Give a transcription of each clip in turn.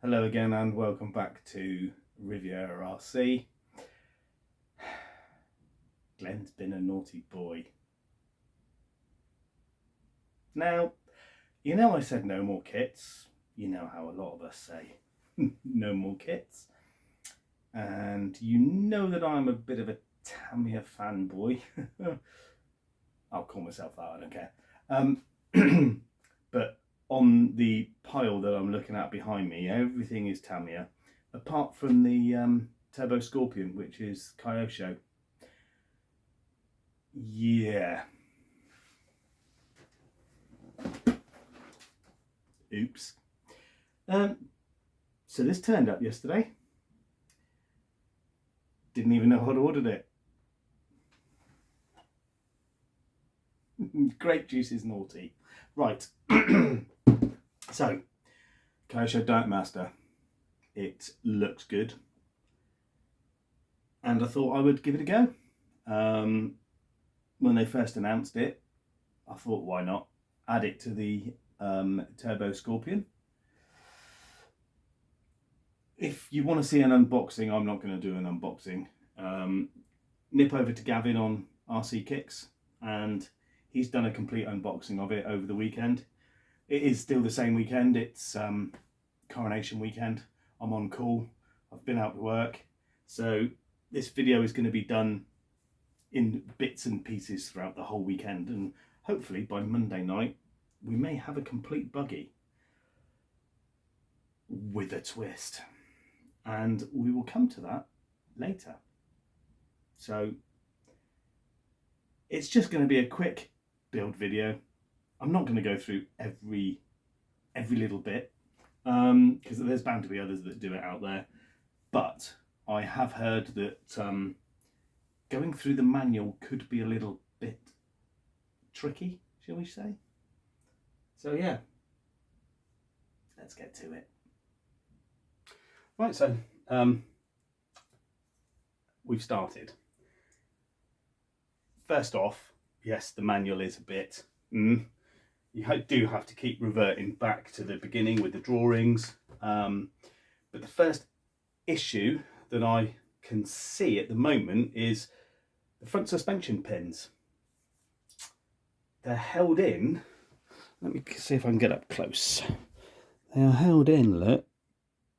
Hello again and welcome back to Riviera RC. Glenn's been a naughty boy. Now, you know I said no more kits. You know how a lot of us say no more kits. And you know that I'm a bit of a Tamiya fanboy. I'll call myself that, I don't care. But on the pile that I'm looking at behind me, everything is Tamiya, apart from the Turbo Scorpion, which is Kyosho. Yeah. Oops. So this turned up yesterday. Didn't even know I'd ordered it. Grape juice is naughty. Right. So, Kyosho Diet Master. It looks good. And I thought I would give it a go. When they first announced it, I thought, why not? Add it to the Turbo Scorpion. If you want to see an unboxing, I'm not going to do an unboxing. Nip over to Gavin on RC Kicks, and he's done a complete unboxing of it over the weekend. It is still the same weekend. It's coronation weekend. I'm on call. I've been out to work. So this video is going to be done in bits and pieces throughout the whole weekend, and hopefully by Monday night we may have a complete buggy with a twist, and we will come to that later. So it's just going to be a quick build video. I'm not going to go through every little bit because there's bound to be others that do it out there, but I have heard that going through the manual could be a little bit tricky, shall we say? So yeah, let's get to it. Right, so we've started. First off, yes, the manual is a bit, you do have to keep reverting back to the beginning with the drawings, but the first issue that I can see at the moment is the front suspension pins. They're held in, let me see if I can get up close. They are held in, look,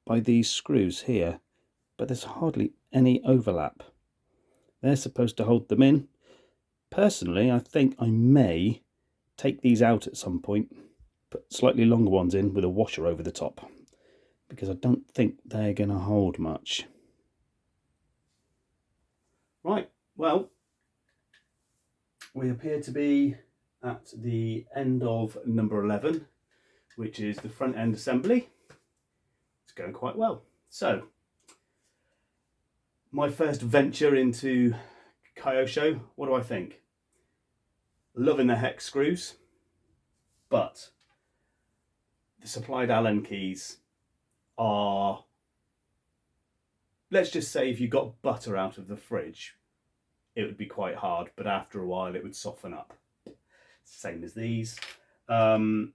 by these screws here, but there's hardly any overlap. They're supposed to hold them in. Personally, I think I may take these out at some point, put slightly longer ones in with a washer over the top, because I don't think they're going to hold much. Right, well, we appear to be at the end of number 11, which is the front end assembly. It's going quite well. So, my first venture into Kyosho, what do I think? Loving the hex screws, but the supplied Allen keys are, let's just say if you got butter out of the fridge, it would be quite hard, but after a while it would soften up. Same as these. I've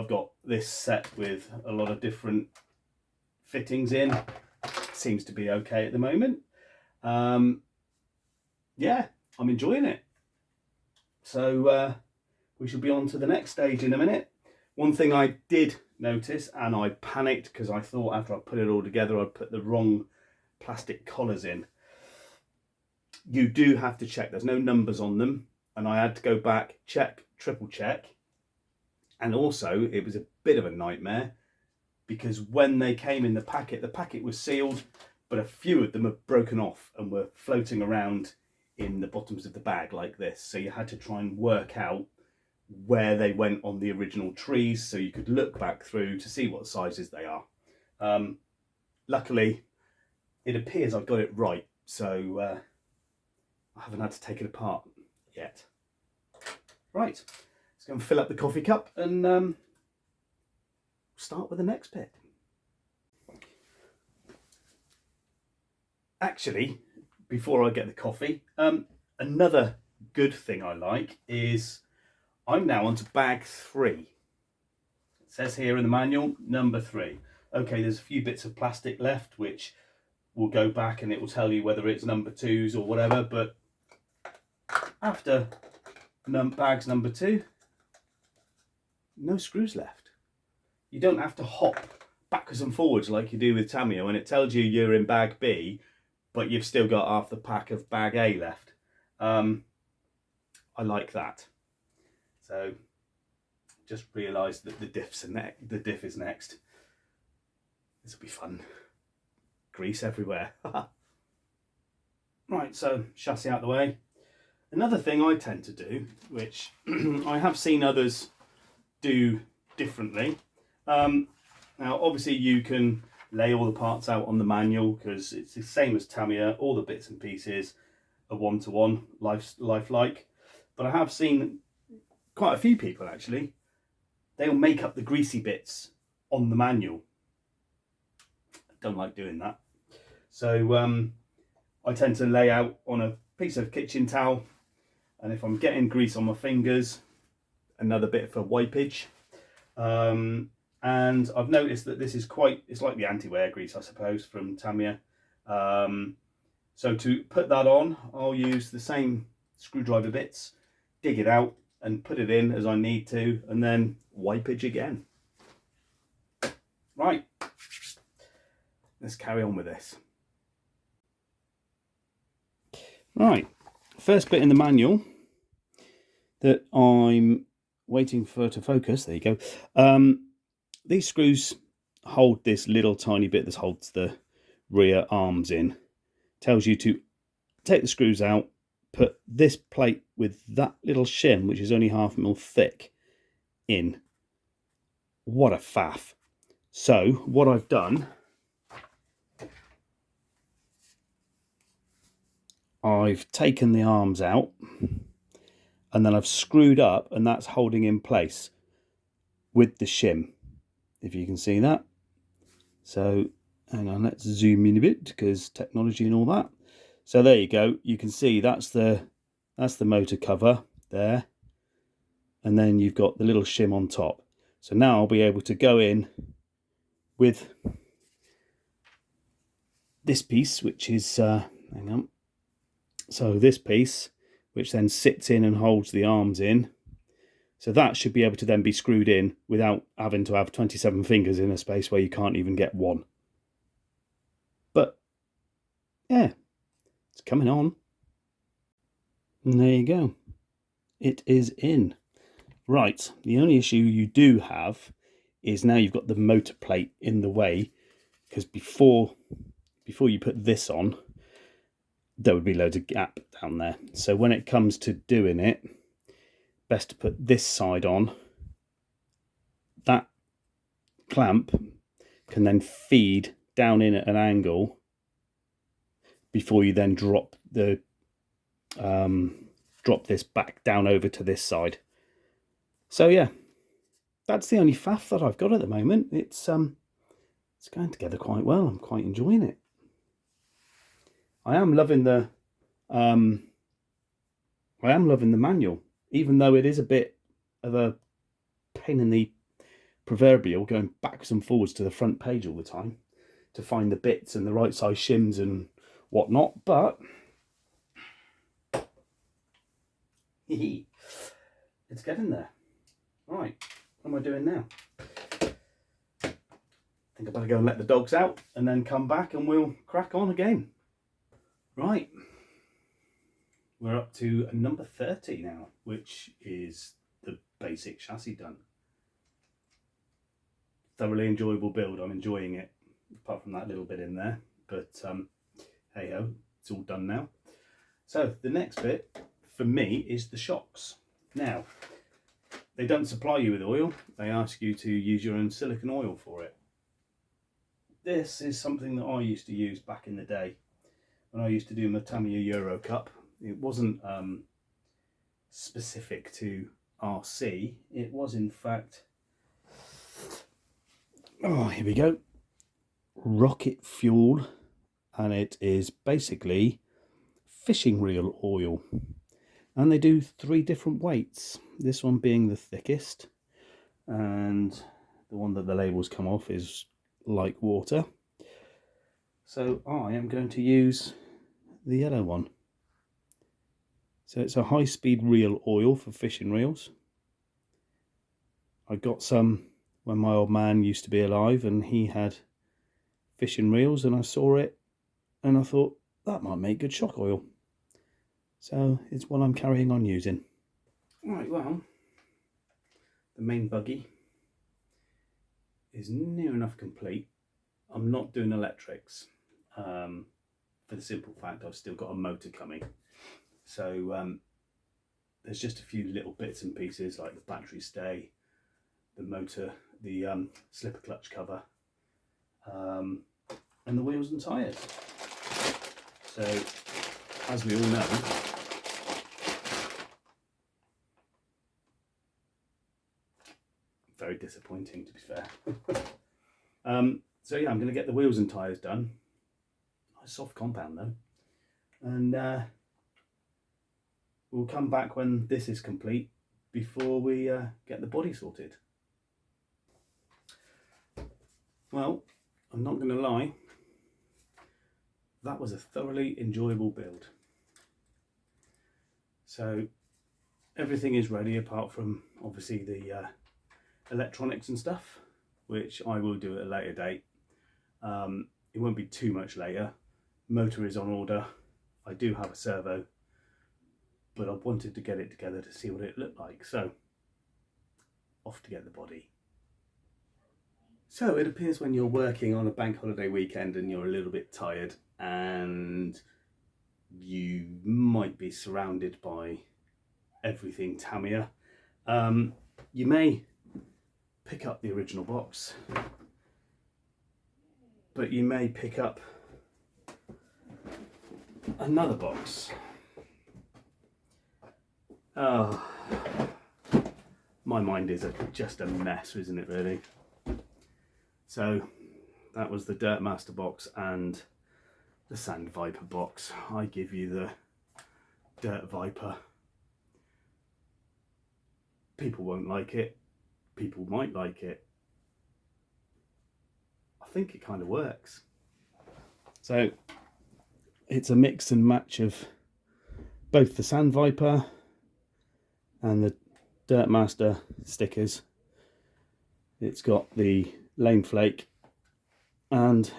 got this set with a lot of different fittings in. Seems to be okay at the moment. Yeah, I'm enjoying it. So we shall be on to the next stage in a minute. One thing I did notice, and I panicked because I thought after I put it all together I'd put the wrong plastic collars in. You do have to check, there's no numbers on them, and I had to go back, check, triple check, and also it was a bit of a nightmare because when they came in the packet was sealed, but a few of them have broken off and were floating around in the bottoms of the bag like this, so you had to try and work out where they went on the original trees so you could look back through to see what sizes they are. Luckily it appears I've got it right, so I haven't had to take it apart yet. Right, let's go and fill up the coffee cup and start with the next bit. Actually, before I get the coffee, another good thing I like is I'm now on to bag 3. It says here in the manual, number 3. Okay, there's a few bits of plastic left, which will go back and it will tell you whether it's number 2s or whatever, but after bags number 2, no screws left. You don't have to hop backwards and forwards like you do with Tamiya when it tells you you're in bag B, but you've still got half the pack of bag A left. I like that. So just realised that the diff is next. This will be fun. Grease everywhere. Right, so chassis out the way. Another thing I tend to do, which I have seen others do differently. Now, obviously, you can lay all the parts out on the manual because it's the same as Tamiya. All the bits and pieces are one-to-one, lifelike. But I have seen quite a few people actually. They'll make up the greasy bits on the manual. I don't like doing that. So I tend to lay out on a piece of kitchen towel, and if I'm getting grease on my fingers, another bit for wipage. And I've noticed that this is it's like the anti-wear grease, I suppose, from Tamiya. So to put that on, I'll use the same screwdriver bits, dig it out and put it in as I need to, and then wipage again. Right, let's carry on with this. Right, first bit in the manual that I'm waiting for to focus, there you go. These screws hold this little tiny bit that holds the rear arms in. Tells you to take the screws out, put this plate with that little shim, which is only 1/2 mil thick, in. What a faff. So what I've done, I've taken the arms out and then I've screwed up, and that's holding in place with the shim, if you can see that. So hang on, let's zoom in a bit because technology and all that. So there you go, you can see that's the motor cover there, and then you've got the little shim on top. So now I'll be able to go in with this piece, which is hang on, so this piece, which then sits in and holds the arms in. So that should be able to then be screwed in without having to have 27 fingers in a space where you can't even get one. But yeah, it's coming on. And there you go. It is in. Right, the only issue you do have is now you've got the motor plate in the way, because before you put this on, there would be loads of gap down there. So when it comes to doing it, best to put this side on. That clamp can then feed down in at an angle before you then drop the drop this back down over to this side. So yeah, that's the only faff that I've got at the moment. It's going together quite well. I'm quite enjoying it. I am loving the manual, even though it is a bit of a pain in the proverbial going backwards and forwards to the front page all the time to find the bits and the right size shims and whatnot, but it's getting there. Right, what am I doing now? I think I better go and let the dogs out and then come back and we'll crack on again. Right, we're up to number 30 now, which is the basic chassis done. Thoroughly enjoyable build, I'm enjoying it, apart from that little bit in there, but hey ho, it's all done now. So the next bit for me is the shocks. Now, they don't supply you with oil, they ask you to use your own silicone oil for it. This is something that I used to use back in the day when I used to do my Tamiya Euro Cup. It wasn't specific to RC, it was in fact, oh here we go, rocket fuel, and it is basically fishing reel oil. And they do 3 different weights, this one being the thickest, and the one that the labels come off is like water. So I am going to use the yellow one. So it's a high-speed reel oil for fishing reels. I got some when my old man used to be alive and he had fishing reels, and I saw it and I thought that might make good shock oil. So it's what I'm carrying on using. Right, well, the main buggy is near enough complete. I'm not doing electrics for the simple fact I've still got a motor coming. So there's just a few little bits and pieces like the battery stay, the motor, the slipper clutch cover, and the wheels and tyres. So as we all know, very disappointing to be fair. So yeah, I'm going to get the wheels and tyres done. Nice soft compound though. And we'll come back when this is complete before we get the body sorted. Well, I'm not going to lie, that was a thoroughly enjoyable build. So everything is ready apart from obviously the electronics and stuff, which I will do at a later date. It won't be too much later. Motor is on order. I do have a servo, but I wanted to get it together to see what it looked like. So off to get the body. So it appears when you're working on a bank holiday weekend and you're a little bit tired and you might be surrounded by everything Tamiya, you may pick up the original box, but you may pick up another box. Oh, my mind is just a mess, isn't it really? So that was the Dirt Master box and the Sand Viper box. I give you the Dirt Viper. People won't like it. People might like it. I think it kind of works. So it's a mix and match of both the Sand Viper and the Dirt Master stickers. It's got the Lane Flake and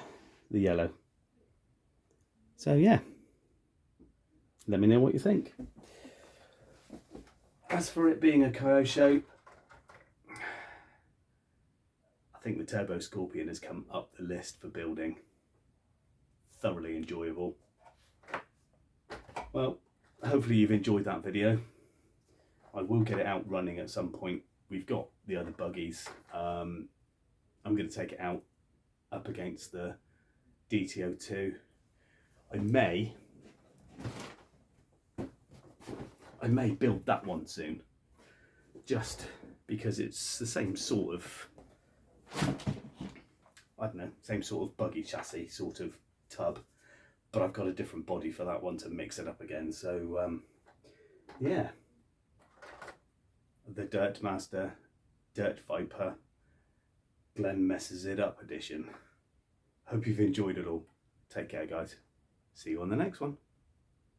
the yellow. So yeah, let me know what you think. As for it being a Kyosho, I think the Turbo Scorpion has come up the list for building. Thoroughly enjoyable. Well, hopefully you've enjoyed that video. I will get it out running at some point. We've got the other buggies. I'm going to take it out up against the DTO2. I may build that one soon, just because it's the same sort of, I don't know, same sort of buggy chassis, sort of tub, but I've got a different body for that one to mix it up again. So yeah, the Dirt Master, Dirt Viper, Glenn Messes It Up edition. Hope you've enjoyed it all. Take care, guys. See you on the next one.